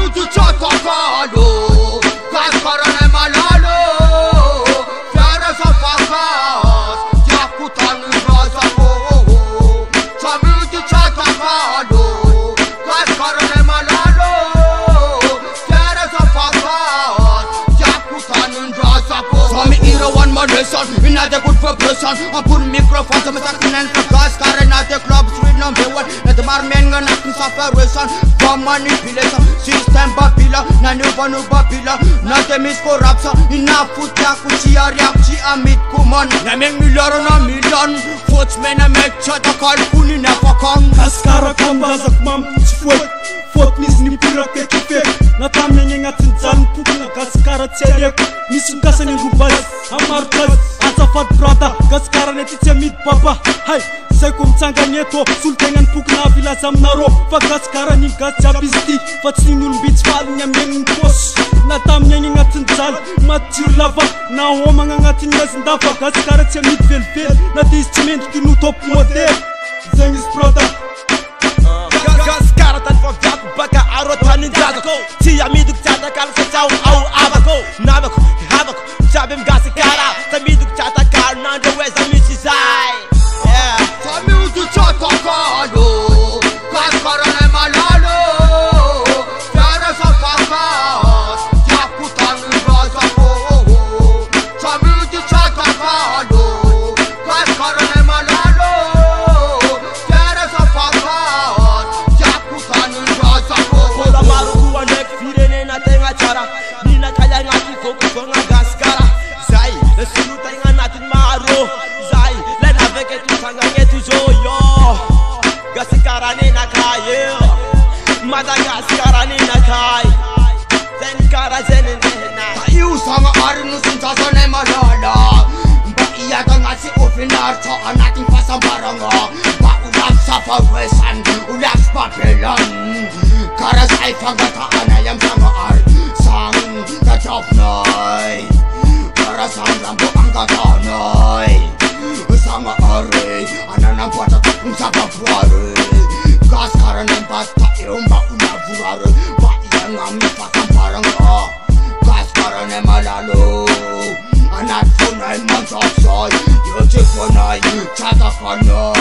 minuti ciotocalo, cascarane malalo, fiare sa facas, jacutan rosa po. 3 minuti ciotocalo, cascarane malalo, fiare sa facas, jacutan rosa po. Swami era one more lesson, another good for person. I put microphone to my second and for cascar and at the clubs with number one. Let the marmen and acting separation from manipulation. System babila, na new babila. Not the miscorruption, enough food yakuchi ariakchi amit kuman. Naming million na million. Footmen a make chat a call puni na pakang. Kaskara kambaza kumam chifwe. Fot nis ni pura ke kife. Natamnenge ngatin zan pukna kaskara tserek. Nisungasa ni rubas, amarkas. Azafat brother, kaskara netitse mit papa. Hai, sekum tsanga neto. Sultengan pukna vila zamnaro. Fa kaskara ni gas jabisti. Fatsingun beach fal nyameng pos. Natamnenge ngatin zan matir lava. Na homa ngatin ngazindafa. Kaskara tse mit velvel. Na testament kinu top model. Zengis brother. Kaskara tan for jaku baka aro tanin jago. Tia miduk chata kal sa chau au abako. Nabako, habako, chabem gasikara. Ta miduk chata kar nanda weza michisai. Yeah. 3 minuti ciotocalo, cascarane malalo, fiare sa facas, jacutan rosa po. 3 minuti ciotocalo, cascarane malalo, fiare sa facas, jacutan rosa po. Koda maru kuwa nek firene na tenga chara. Nina kaya ngati foku konga gaskara. Zai, le suluta inga natin maru. Zai, le naveke tu sanga ngetu joyo. Gasikara ni nakai, Madagascar ni nakai. Zenkara zenena. Iu sama arinu sinjasa ne malala. Ba iya ngasi ofinar to anating pasambaranga. Ba ulap sa wesan, ulap Babylon. Kara sa ifagata anayam sama ar sang kachopnoy. Kara sang lambo ang kakanay. Sama are ananang pata kung sa kapware. Kaskaran ng bata yung ba unavurare. Ba iya ngami pasambaranga. Kaskaran ng malalo. Anak ko na'y magsaksay. Yoche ko na'y tsaka ka na.